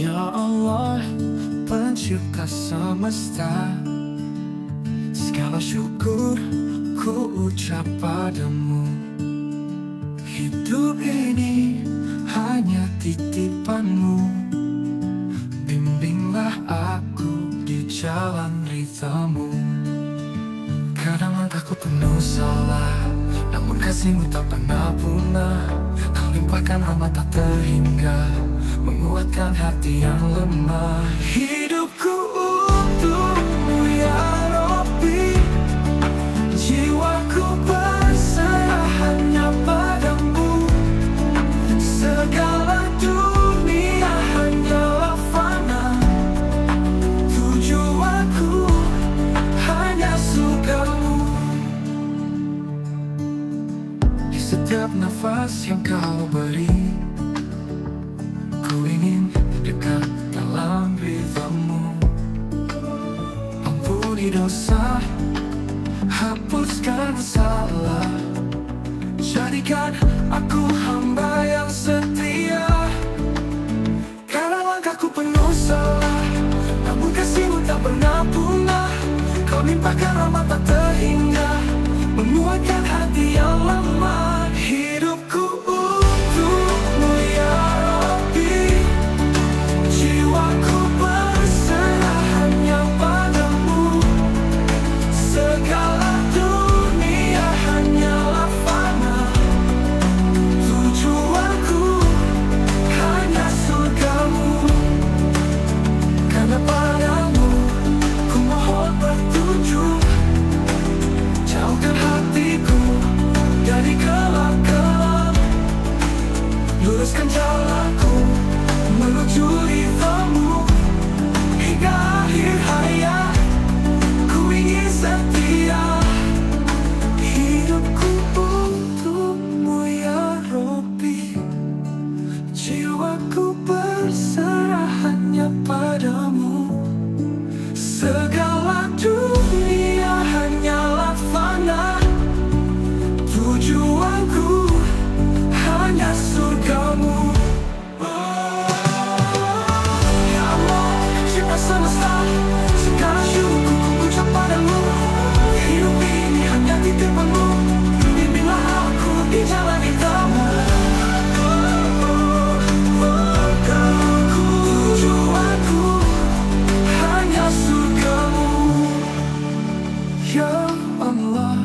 Ya Allah, pencipta semesta, segala syukur ku ucap padamu. Hidup ini hanya titipanmu. Bimbinglah aku di jalan ridhamu. Kadang langkahku penuh salah, namun kasihmu tak pernah punah. Kau limpahkan rahmat tak terhingga, menguatkan hati yang lemah. Hidupku untukmu ya Rabbi, jiwaku berserah hanya padamu. Segala dunia hanyalah fana, tujuanku hanya surgamu. Di setiap nafas yang kau beri, ku ingin dekat dalam ridhamu. Ampuni dosa, hapuskan salah, jadikan aku hamba yang setia. Kadang langkahku penuh salah, namun kasihmu tak pernah punah. Kau limpahkan rahmat tak terhingga, menguatkan hati yang lemah. Hidupku untukmu ya Rabbi, jiwaku berserah hanya padamu. Segala dunia hanyalah fana, tujuanku hanya surgamu. Karena padamu ku mohon petunjuk, jauhkan hatiku dari gelap-gelap, luruskan jalanku menuju ridhamu. Hingga akhir hayat ku ingin setia. Hidupku untukmu ya Rabbi, jiwaku berserah hanya padamu. Segala dunia hanyalah fana, tujuanku hanya surgamu. Ya Allah, cipta semesta, segala syukur ku ucap padamu. Hidup ini hanya titipanmu, bimbinglah aku di jalan ridhamu. Tujuanku hanya surgamu. Ya Allah,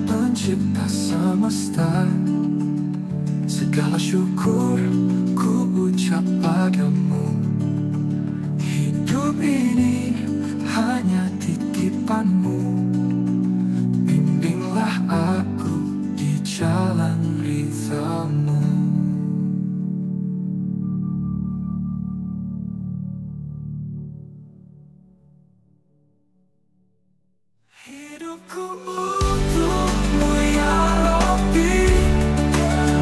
pencipta semesta, segala syukur ku ucap padamu. Hidup ini hanya titipanmu, bimbinglah aku di jalan ridhamu. Hidupku untukmu ya Rabbi,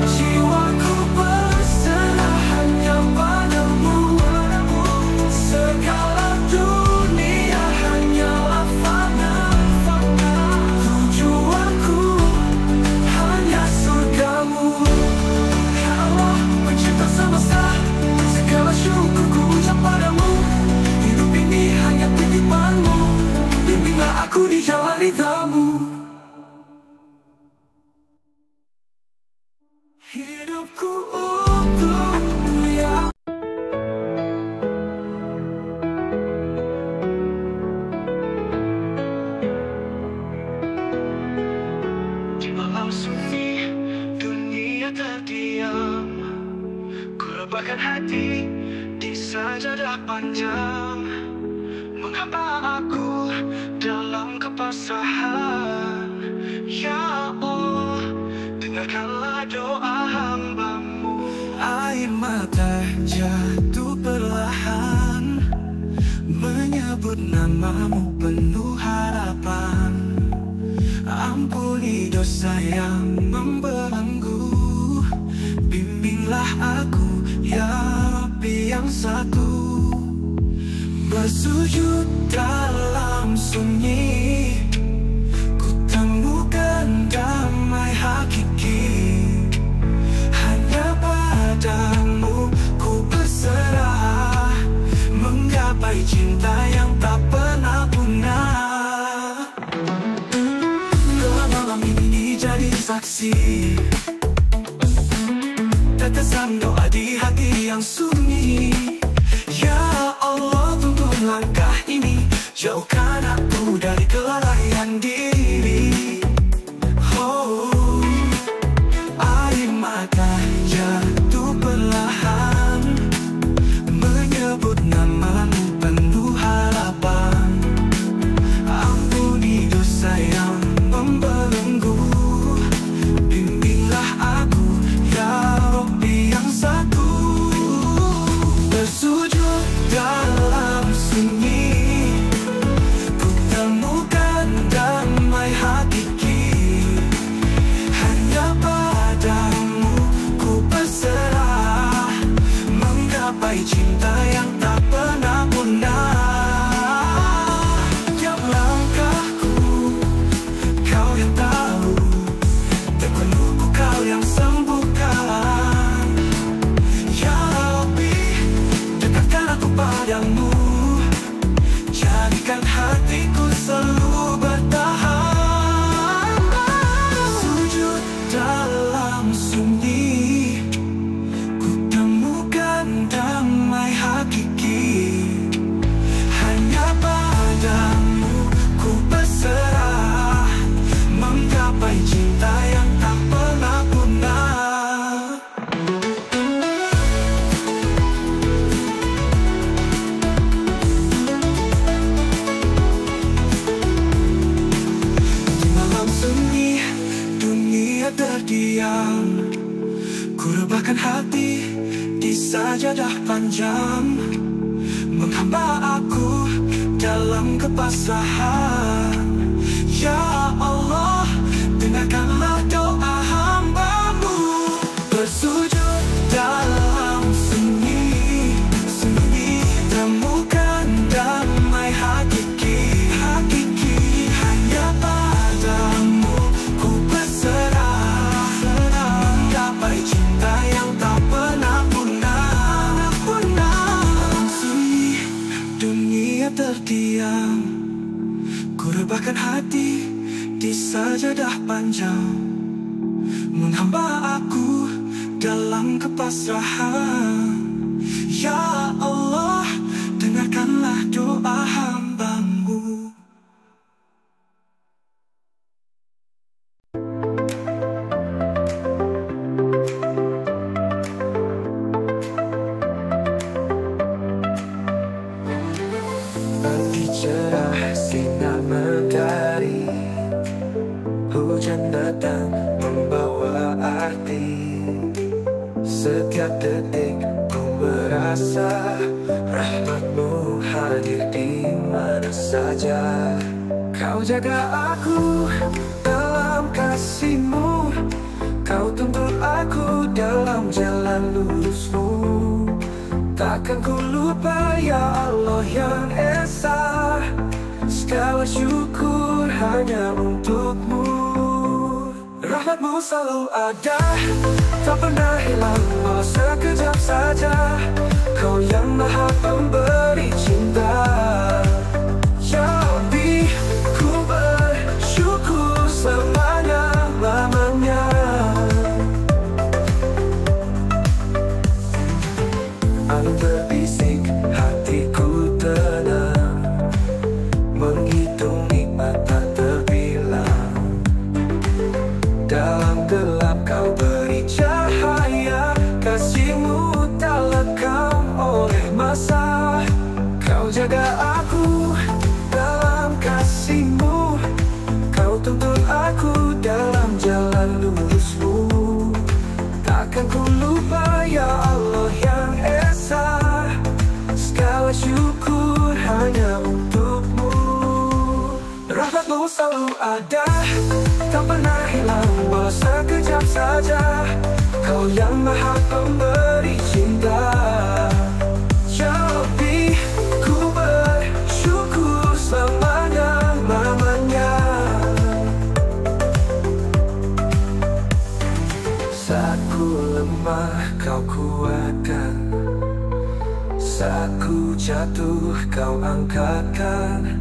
jiwaku berserah hanya padamu. Segala dunia hanyalah fana, tujuanku hanya surgamu. Ya Allah, pencipta semesta, segala syukur ku ucap padamu. Hidup ini hanya titipanmu, bimbinglah aku di jalan ridhamu. Hidupku untukmu ya. Di malam sunyi dunia terdiam, ku rebahkan hati di sajadah panjang, menghamba aku dalam kepasrahan. Ya Allah, dengarkanlah doa hambamu. Air mata jatuh perlahan, menyebut namamu penuh harapan. Ampuni dosa yang membelenggu, bimbinglah aku ya Rabbi yang satu. Bersujud dalam sunyi, ku temukan damai hakiki. Hanya padamu ku berserah, cinta yang tak pernah punah. Gelap malam ini jadi saksi tetesan doa di hati yang sunyi. Ya Allah, tuntun langkah ini, jauhkan aku dari kelalaian diri. Oh, air mata jatuh perlahan, menyebut namamu penuh harapan. Ampuni dosa yang membelenggu, bimbinglah aku ya Rabbi yang satu. Bersujud dalam sunyi, ku temukan damai hakiki. Hanya padamu ku berserah, menggapai cinta yang tak pernah punah. Tiap langkahku kau yang tahu, terpenuhku kau yang sembuhkan. Ya Rabbi, dekatkan aku padamu, jadikan hatiku selalu bertahan. Sujud dalam sunyi, ku temukan damai hakiki. Hanya padamu ku berserah, menggapai cinta yang tak pernah punah. Di malam sunyi, dunia terdiam, ku rebahkan hati di sajadah panjang, menghamba aku dalam kepasrahan. Ya Allah, dengarkanlah doa hambamu. Bersujud dalam sunyi, sunyi temukan damai hakiki. Hakiki hanya padamu ku berserah, menggapai cinta yang tak pernah punah. Dalam sunyi, dunia terdiam, ku rebahkan hati di sajadah panjang, menghamba aku dalam kepasrahan. Ya Allah, dengarkanlah doa hambamu. Pagi cerah, sinar mentari, hujan datang membawa arti. Setiap detik ku merasa rahmatmu hadir di mana saja. Kau jaga aku dalam kasihmu, kau tuntun aku dalam jalan lurusmu. Takkan ku lupa ya Allah yang Esa, segala syukur hanya untukmu. Rahmatmu selalu ada, tak pernah hilang walau sekejap saja. Kau yang maha pemberi cinta. Ya Rabbi, ku bersyukur selama-lamanya. Angin berbisik, hatiku tenang, menghitung nikmat tak terbilang. Dalam gelap kau beri cahaya, kasihmu tak lekang oleh masa. Kau jaga aku dalam kasihmu, kau tuntun aku dalam jalan lurusmu. Takkan ku lupa ya Allah yang Esa, segala syukur hanya untukmu. Rahmatmu selalu ada, tak pernah hilang walau sekejap saja. Kau yang maha pemberi cinta. Ya Rabbi, ku bersyukur selama-lamanya. Saat ku lemah kau kuatkan, Saat ku jatuh kau angkatkan,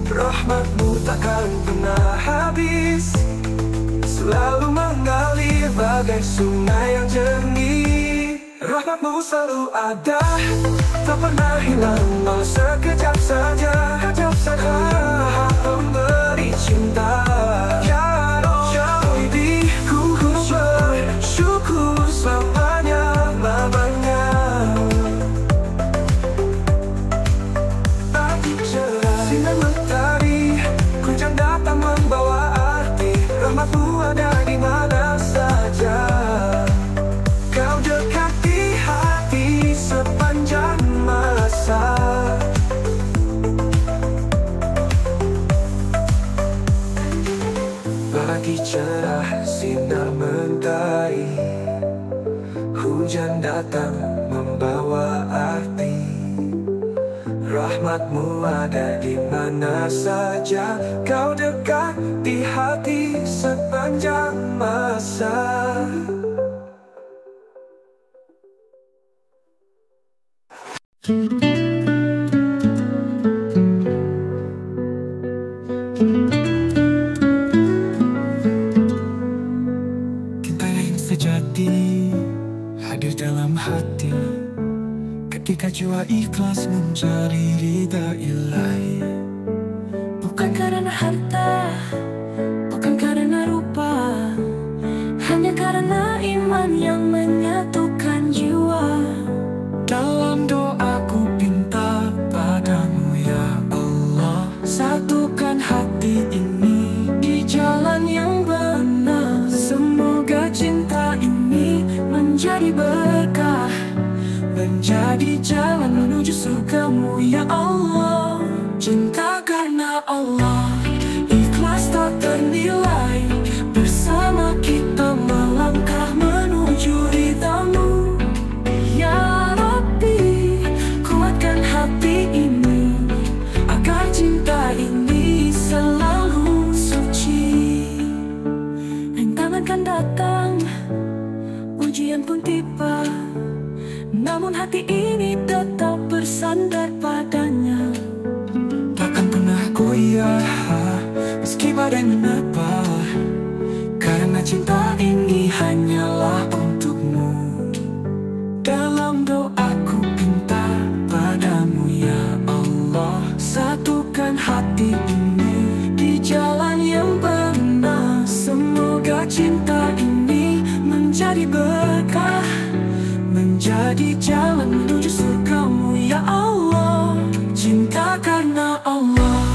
rahmat-Mu takkan pernah habis, selalu mengalir bagai sungai yang jernih. Rahmat-Mu selalu ada, tak pernah hilang, walau sekejap saja. Pemberi cinta, ya Rabbi, ku bersyukur selamanya. Pagi cerah, sinar mentari, hujan datang membawa arti. Rahmat-Mu ada di mana saja. Kau dekat di hati sepanjang masa. Pagi cerah, sinar mentari, hujan datang membawa arti. Rahmat-Mu ada di mana saja. Kau dekat di hati sepanjang masa. Cinta yang sejati hadir dalam hati ketika jiwa ikhlas mencari ridha ilahi. Bukan karena harta, bukan karena rupa, hanya karena iman yang menyatukan jiwa. Dalam doaku pinta padamu ya Allah, satukan hati ini Di jalan yang benar, semoga cinta ini menjadi berkah, menjadi jalan menuju surga-Mu ya Allah. cinta karena Allah. Ikhlas tak ternilai, bersama kita melangkah menuju ridha-Mu ya Rabbi. Kuatkan hati ini agar cinta ini selalu suci. Rintangan kan datang, ujian pun tiba, namun hati ini tetap bersandar padanya. Takkan pernah goyah meski badai menerpa, karena cinta ini hanyalah untuk-Mu. Dalam doaku pinta padamu ya Allah, satukan hati ini Di jalan yang benar, semoga cinta ini menjadi berkah, menjadi jalan menuju surga-Mu ya Allah. cinta karena Allah.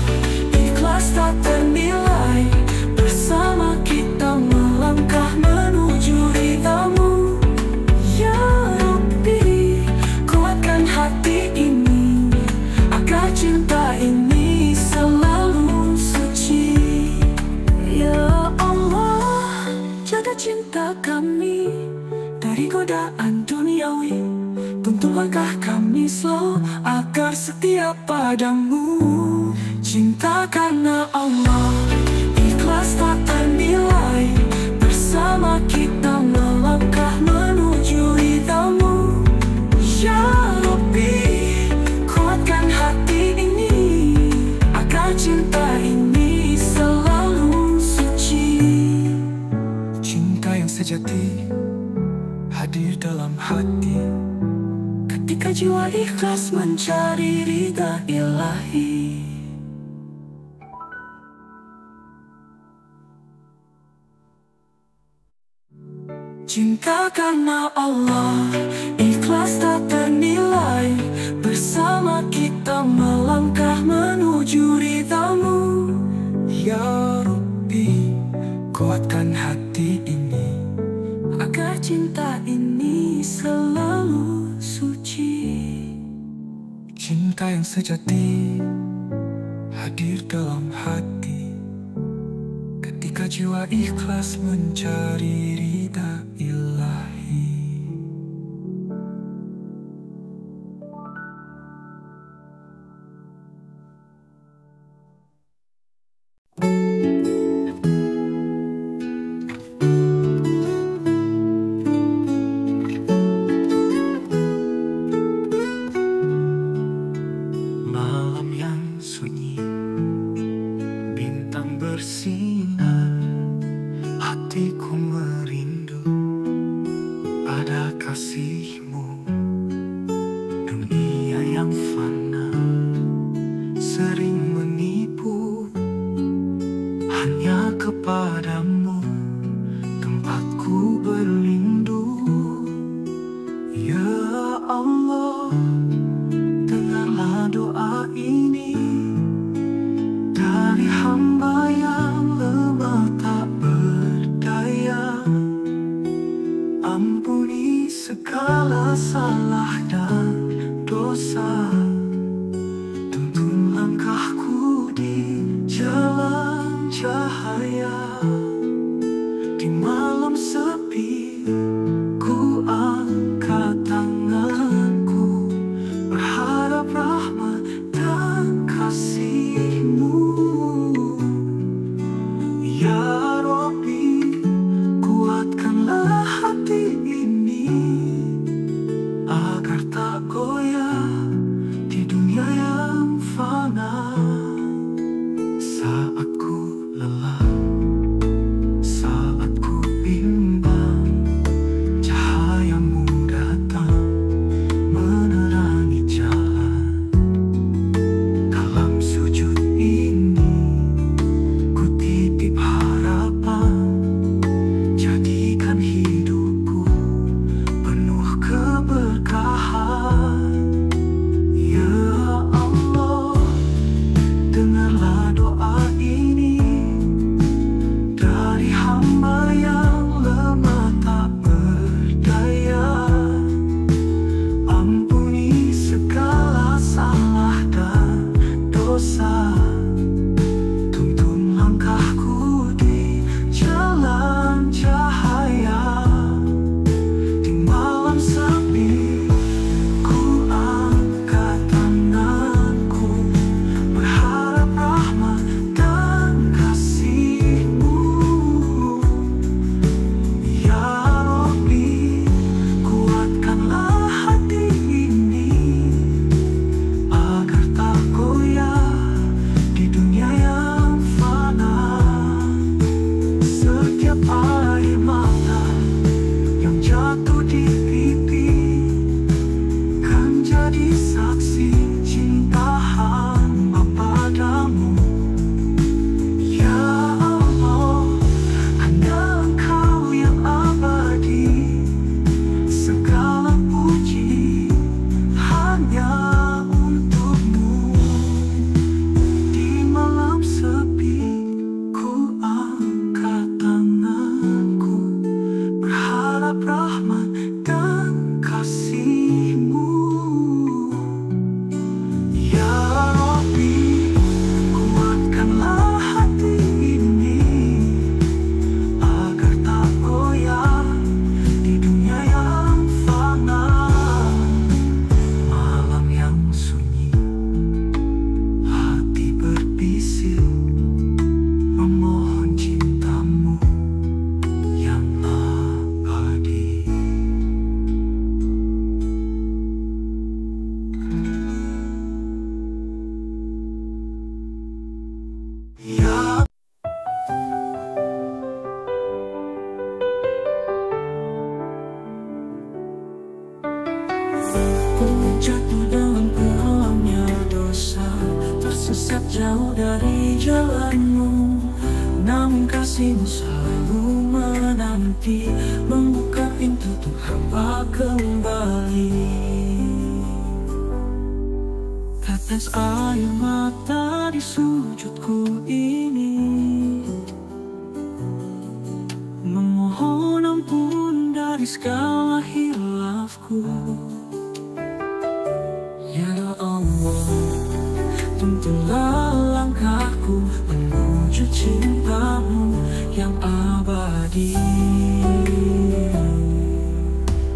Ikhlas tak ternilai, bersama kita melangkah menuju ridha-Mu ya Rabbi. Kuatkan hati ini agar cinta ini selalu suci. Ya Allah, jaga cinta kami dari godaan duniawi. Tuntun langkah kami slow agar setia padamu. Cinta karena Allah. Ikhlas tak ternilai, bersama kita melangkah menuju ridha-Mu ya Rabbi. Kuatkan hati ini agar cinta ini selalu suci. Cinta yang sejati hadir dalam hati ketika jiwa ikhlas mencari ridha ilahi. Cinta karena Allah, ikhlas tak ternilai, bersama kita melangkah menuju ridha-Mu ya Rabbi. Kuatkan hati ini agar cinta ini selalu suci. cinta yang sejati hadir dalam hati ketika jiwa ikhlas mencari ridha ilahi. yang fana sering menipu, hanya kepadamu tempatku berlindung. Ya Allah, dengarlah doa ini dari hamba yang lemah tak berdaya. Ampuni segala salah dan dosa, tuntun langkahku di jalan cahaya. Di malam sepi ku angkat tanganku, berharap rahmat dan kasih-Mu. Ya Rabbi, kuatkanlah hati ini agar tak goyah di dunia yang fana. Saat ku lelah, saat ku bimbang, cahaya-Mu datang menerangi jalan. Dalam sujud ini ku titip harapan, jadikan hidupku penuh keberkahan. Ya Allah, dengarlah doa ini dari hamba yang lemah tak berdaya. Ampuni segala salah dan dosa, tuntun langkahku di jalan cahaya. Di malam sepi ku angkat tanganku, berharap rahmat dan kasih-Mu. Ya Rabbi, kuatkanlah hati ini agar tak goyah di dunia yang fana. Setiap air mata yang jatuh di pipi kan jadi saksi cinta hamba padamu. Ya Allah, hanya Engkau yang abadi, segala puji hanya untuk-Mu. Di malam sepi ku angkat tanganku, berharap rahmat dan kasih-Mu. Ya Rabbi, kuatkanlah hati ini agar tak goyah di dunia yang fana. Malam yang sunyi, hati berbisik memohon cinta-Mu yang abadi. Ya ku jatuh dalam kelamnya dosa, tersesat jauh dari jalan-Mu. Namun kasih-Mu selalu menanti, membuka pintu untuk hamba kembali. Tetes air mata di sujudku ini, memohon ampun dari segala hilafku. Ya Allah, tuntunlah langkahku menuju cinta-Mu yang abadi.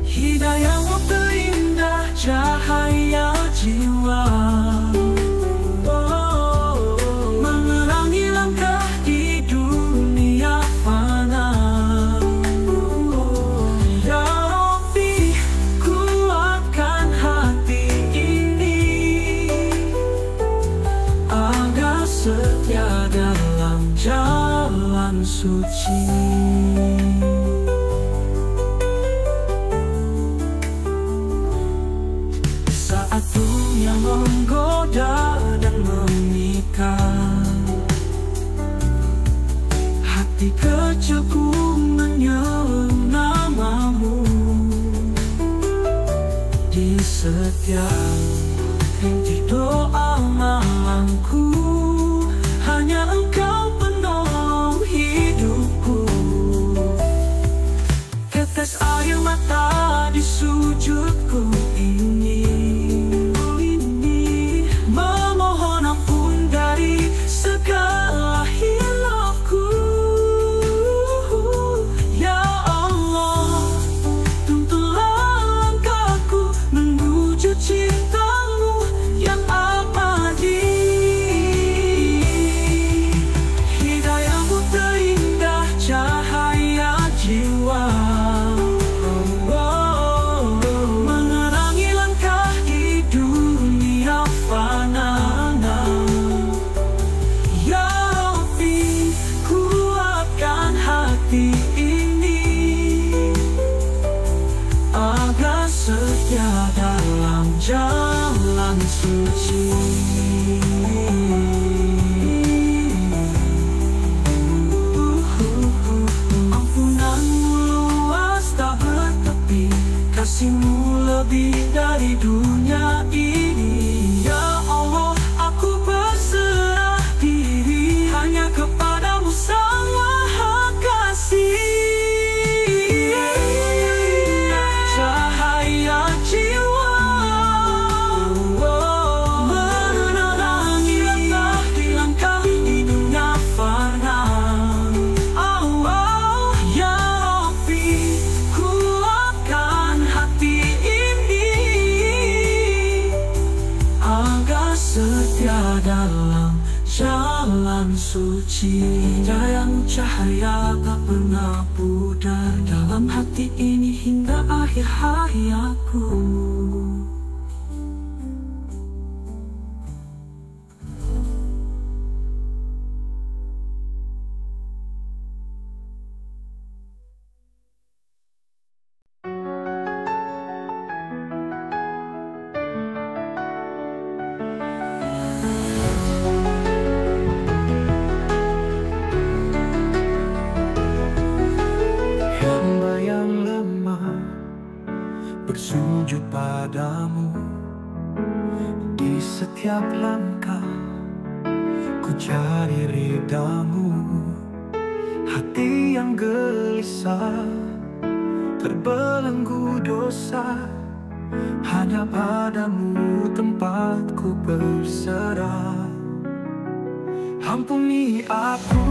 Hidayah-Mu terindah cahaya jiwa, menerangi langkah di dunia fana. Ya Rabbi, kuatkan hati ini agar setia dalam jalan suci. Saat dunia yang menggoda dan memikat. Hati kecilku menyeru namamu di setiap rintik doa malamku. Hanya Engkau penolong hidupku. Tetes air mata di sujudku ini memohon ampun dari segala hilafku. Ya Allah, tuntunlah langkahku menuju cinta-Mu yang abadi. Hidayah-Mu terindah cahaya jiwa, menerangi langkah di dunia fana. Ya Rabbi, kuatkan hati ini agar setia dalam jalan suci. Ampunan-Mu luas tak bertepi, kasih-Mu lebih dari dunia ini. Ya Allah, aku berserah diri hanya kepada-Mu Sang Maha Kasih. Cahaya jiwa, menerangi langkah di langkah di dunia fana. Ya Rabbi, kuatkan hati ini agar setia dalam jalan suci. Hidayah-Mu cahaya tak pernah pudar dalam hati ini hingga akhir hayatku. Hamba yang lemah bersujud padamu di setiap langkah, ku cari ridha-Mu. Hati yang gelisah terbelenggu dosa, hanya padamu tempatku berserah. Ampuni aku,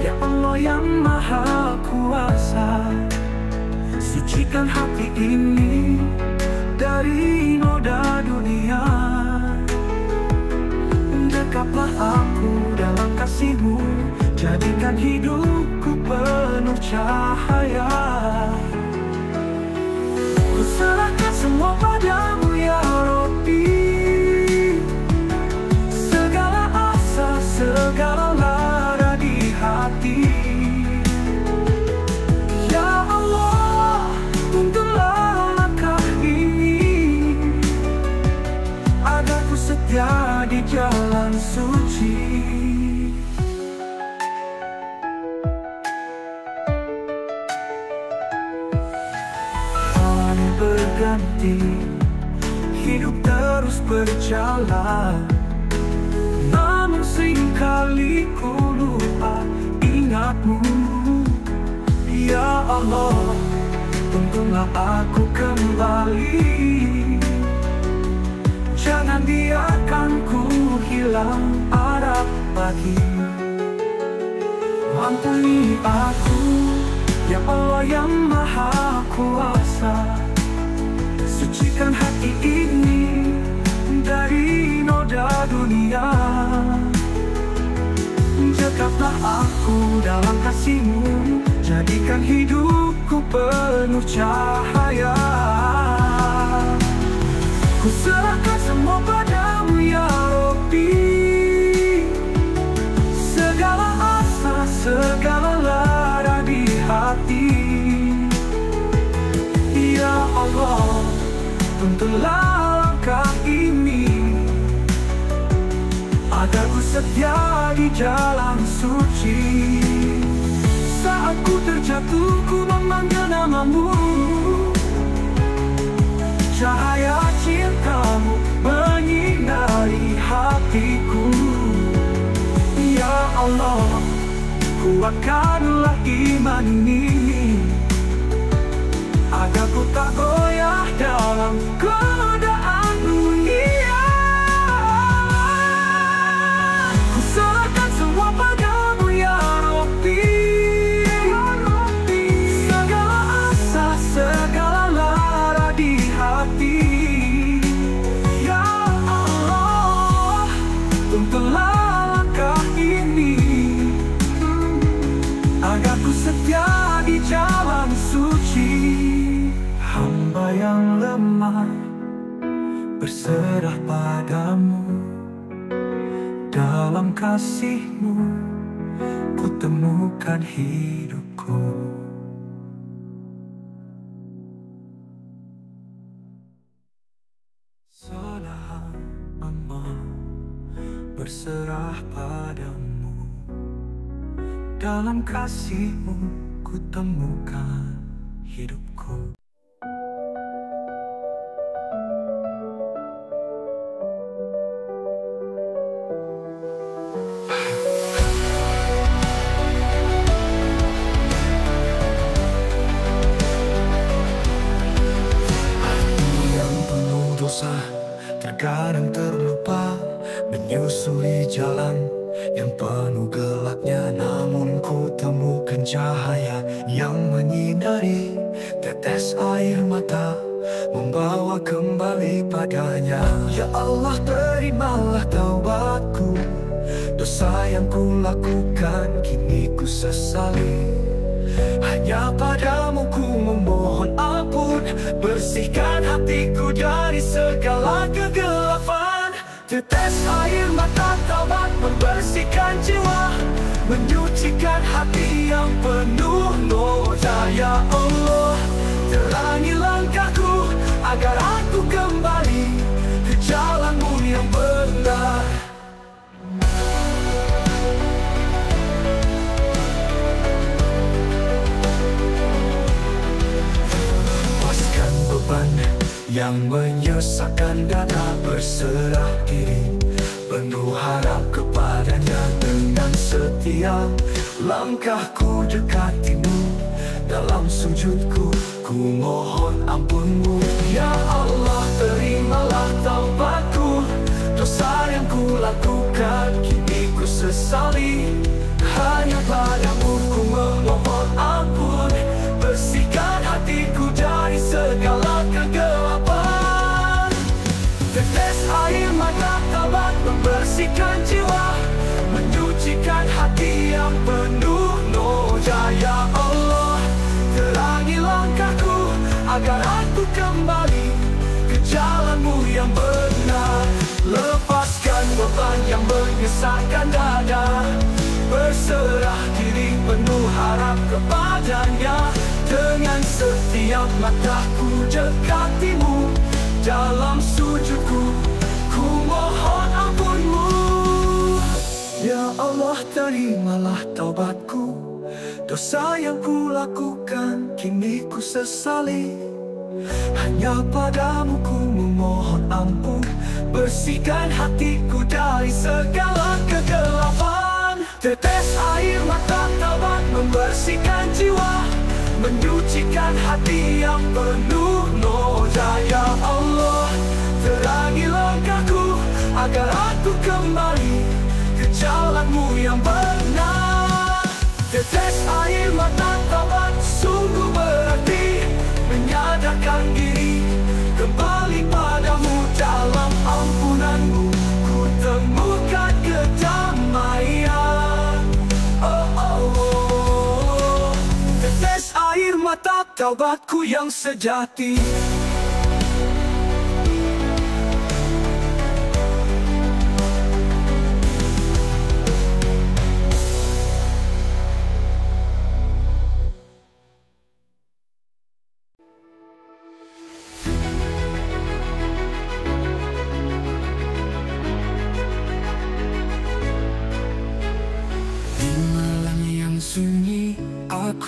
ya Allah yang Maha Kuasa. Sucikan hati ini dari noda dunia. Dekaplah aku dalam kasih-Mu, jadikan hidupku penuh cahaya. Ku serahkan semua padamu ya Rabbi, segala asa, segala lara di hati. Ya Allah, tuntunlah langkah ini agar ku setia di jalan suci. Hari berganti, hidup terus berjalan, namun seringkali ku lupa ingat-Mu. Ya Allah, tuntunlah aku kembali, jangan biarkan ku hilang arah lagi. Ampuni aku, ya Allah yang Maha Kuasa. Sucikan hati ini dari noda dunia. Dekaplah aku dalam kasih-Mu, jadikan hidupku penuh cahaya. Ku serahkan semua padamu ya Rabbi, segala asa, segala lara di hati. Ya Allah, tuntunlah langkah ini setia di jalan suci. Saat ku terjatuh, ku memanggil namamu. Cahaya cintamu menyinari hatiku. Ya Allah, kuatkanlah iman ini, agar ku tak goyah dalam godaan dunia. Ku serahkan semua padamu ya Rabbi. Segala asa, segala lara di hati. Ya Allah, tuntunlah langkah ini, agar ku setia di jalan suci. Hamba yang lemah berserah padamu. Dalam kasih-Mu ku temukan hidupku. Salah hamba berserah padamu. Dalam kasih-Mu ku temukan hidupku. Terkadang terlupa menyusuri jalan yang penuh gelapnya, namun ku temukan cahaya yang menyinari. Tetes air mata membawa kembali padanya. Ya Allah, terimalah taubatku. Dosa yang ku lakukan kini ku sesali. Hanya padamu ku memohon ampun. Bersihkan hatiku dari segala kegelapan. Tetes air mata taubat membersihkan jiwa, menyucikan hati yang penuh noda. Ya Allah, terangi langkahku, agar aku kembali ke jalan-Mu yang benar. Yang menyesakkan dada, berserah diri, penuh harap kepadanya dengan setia. Langkahku dekati-Mu, dalam sujudku ku mohon ampun-Mu. Ya Allah, terimalah taubatku. Dosa yang ku lakukan kini ku sesali. Hanya padamu ku memohon ampun. Bersihkan hatiku dari segala kegelapan. Tetes air mata taubat membersihkan jiwa, menyucikan hati yang penuh noda. Ya Allah, terangi langkahku, agar aku kembali ke jalan-Mu yang benar. Lepaskan beban yang menyesakkan dada, berserah diri penuh harap kepadanya. Dengan setiap mataku dekati-Mu, dalam sujudku ku mohon ampun-Mu. Ya Allah, terimalah taubatku. Dosa yang ku lakukan kini ku sesali. Hanya padamu ku memohon ampun. Bersihkan hatiku dari segala kegelapan. Tetes air mata taubat membersihkan jiwa, menyucikan hati yang penuh noda. Ya Allah, terangi langkahku, agar aku kembali ke jalan-Mu yang benar. Tetes air mata taubat sungguh berarti, menyadarkan diri kembali padamu. Dalam ampunan-Mu ku temukan kedamaian. Tetes air mata taubatku yang sejati.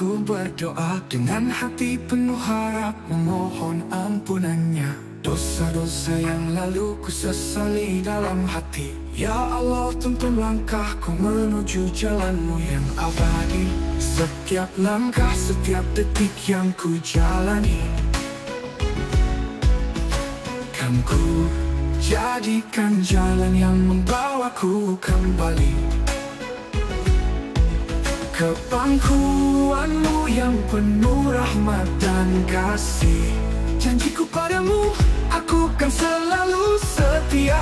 Aku berdoa dengan hati penuh harap, memohon ampunannya. Dosa-dosa yang lalu ku sesali dalam hati. Ya Allah, tuntun langkahku menuju jalan-Mu yang abadi. Setiap langkah, setiap detik yang ku jalani, kan ku jadikan jalan yang membawaku kembali ke pangkuan-Mu yang penuh rahmat dan kasih. Janjiku padamu, aku kan selalu setia.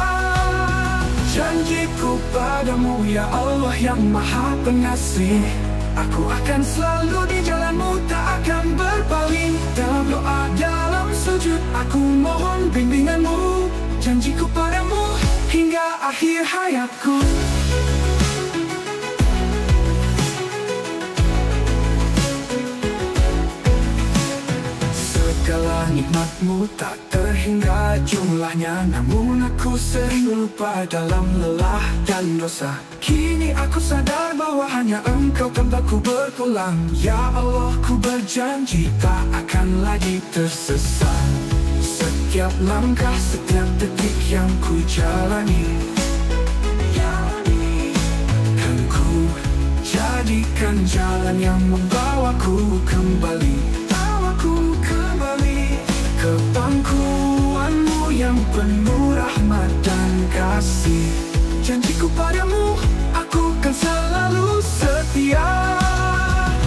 Janjiku padamu, ya Allah yang Maha Pengasih, aku akan selalu di jalan-Mu, tak akan berpaling. Dalam doa, dalam sujud, aku mohon bimbingan-Mu. Janjiku padamu hingga akhir hayatku. Segala nikmat-Mu tak terhingga jumlahnya, namun aku sering lupa dalam lelah dan dosa. Kini aku sadar bahwa hanya Engkau tembaku berpulang. Ya Allah, ku berjanji tak akan lagi tersesat. Setiap langkah, setiap detik yang ku jalani, kan ku jadikan jalan yang membawaku kembali ke pangkuan-Mu yang penuh rahmat dan kasih. Janjiku padamu, aku kan selalu setia.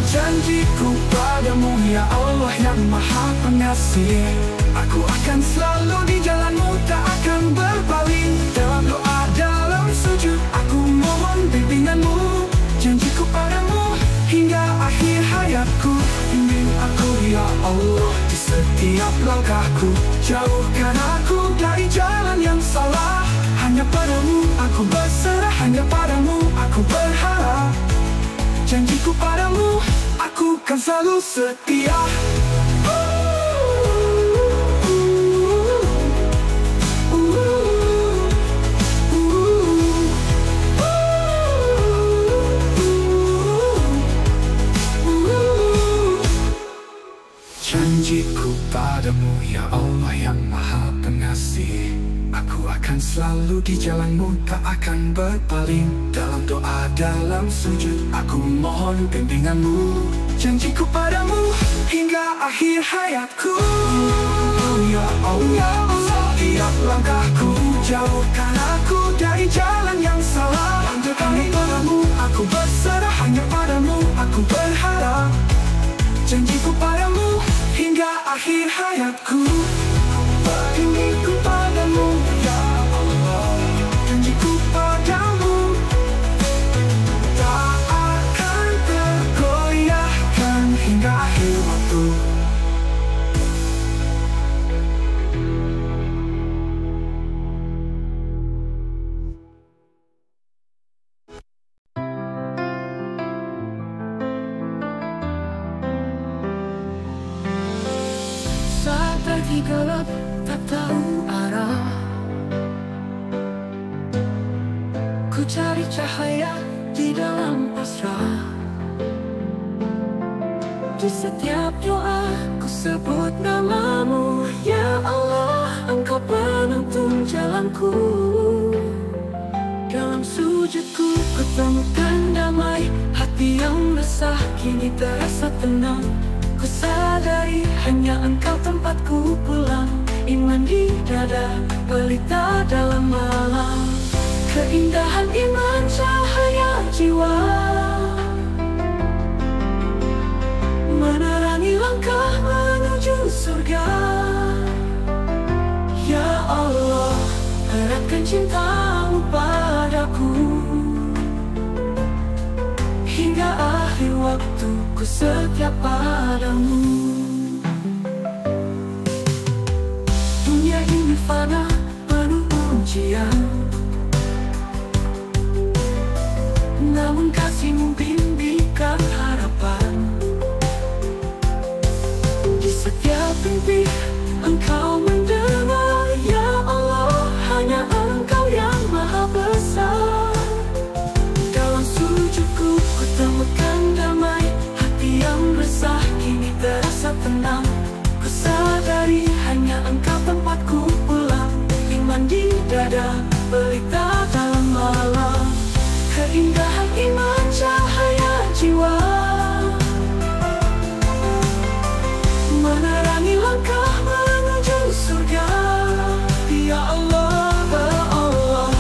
Janjiku padamu, ya Allah yang Maha Pengasih, aku akan selalu di jalan-Mu, tak akan berpaling. Dalam doa, dalam sujud, aku mohon bimbingan-Mu. Janjiku padamu hingga akhir hayatku. Bimbing aku ya Allah di setiap langkahku. Jauhkan aku dari jalan yang salah. Hanya padamu aku berserah, hanya padamu aku berharap. Janjiku padamu, aku kan selalu setia. Janjiku padamu, ya Allah yang Maha Pengasih, aku akan selalu di jalan-Mu, tak akan berpaling. Dalam doa, dalam sujud, aku mohon bimbingan-Mu. Janjiku padamu hingga akhir hayatku. Ya Allah, setiap langkahku, jauhkan aku dari jalan yang salah. Hanya padamu aku berserah, hanya padamu aku berharap. Janjiku padamu hingga akhir hayatku. Janjiku padamu, ya Allah. Janjiku padamu tak akan tergoyahkan hingga akhir waktu. Pagi gelap, tak tahu arah, ku cari cahaya di dalam pasrah. Di setiap doa, ku sebut nama-Mu, ya Allah, Engkau penuntun jalanku. Dalam sujudku, ku temukan damai, hati yang resah kini terasa tenang. Ku sadari hanya Engkau tempatku pulang. Iman di dada, pelita dalam malam. Keindahan iman, cahaya jiwa, menerangi langkah menuju surga. Ya Allah, eratkan cinta-Mu padaku. Hingga akhir waktu, ku setia padamu. Dunia ini fana, penuh ujian, namun kasih-Mu bimbingkan harapan. Di setiap mimpi, Engkau mendengar, ya Allah, hanya Engkau yang Maha Besar. Dalam sujudku, ku temukan damai, hati yang resah pelita dalam malam, keindahan iman cahaya jiwa, menerangi langkah menuju surga. Ya Allah, ya Allah,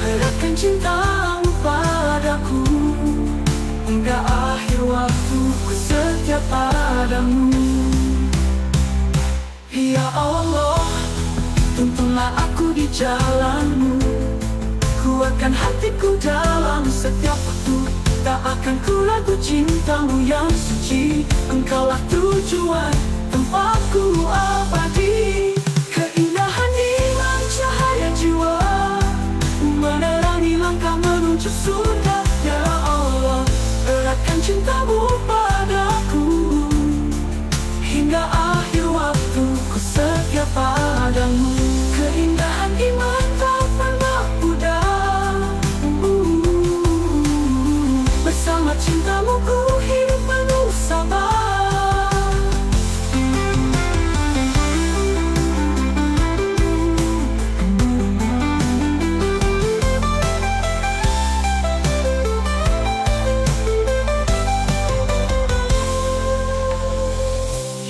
eratkan cintamu padaku, hingga akhir waktu ku setia padamu. Ya Allah, tuntunlah aku di jalanmu, kuatkan hatiku dalam setiap waktu. Tak akan ku ragu cintamu yang suci, engkaulah tujuan tempatku abadi. Keindahan iman cahaya jiwa, menerangi langkah menuju surga. Ya Allah, eratkan cintamu padaku, hingga akhir waktu ku setia padamu. Keindahan iman tak pernah pudar, bersama cintamu ku hidup penuh sabar.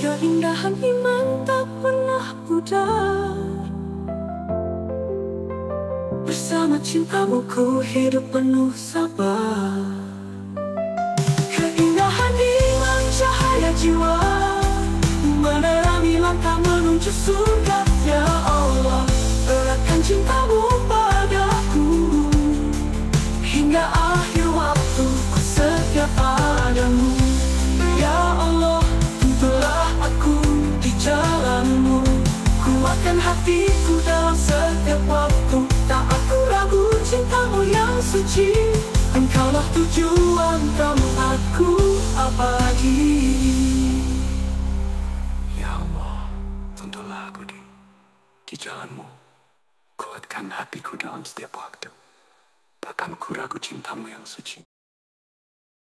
Keindahan iman tak pernah pudar, bersama cintamu ku hidup penuh sabar. Keindahan iman cahaya jiwa, menerangi langkah menuju surga. Ya Allah, eratkan cintamu padaku, hingga akhir waktu ku setia padamu. Ya Allah, tuntunlah aku di jalanmu, kuatkan hatiku dalam setiap waktu. Tak aku ragu cintamu yang suci, engkaulah tujuan tempatku abadi. Ya Allah, tuntunlah aku di jalanmu, kuatkan hatiku dalam setiap waktu. Takkan ku ragu cintamu yang suci.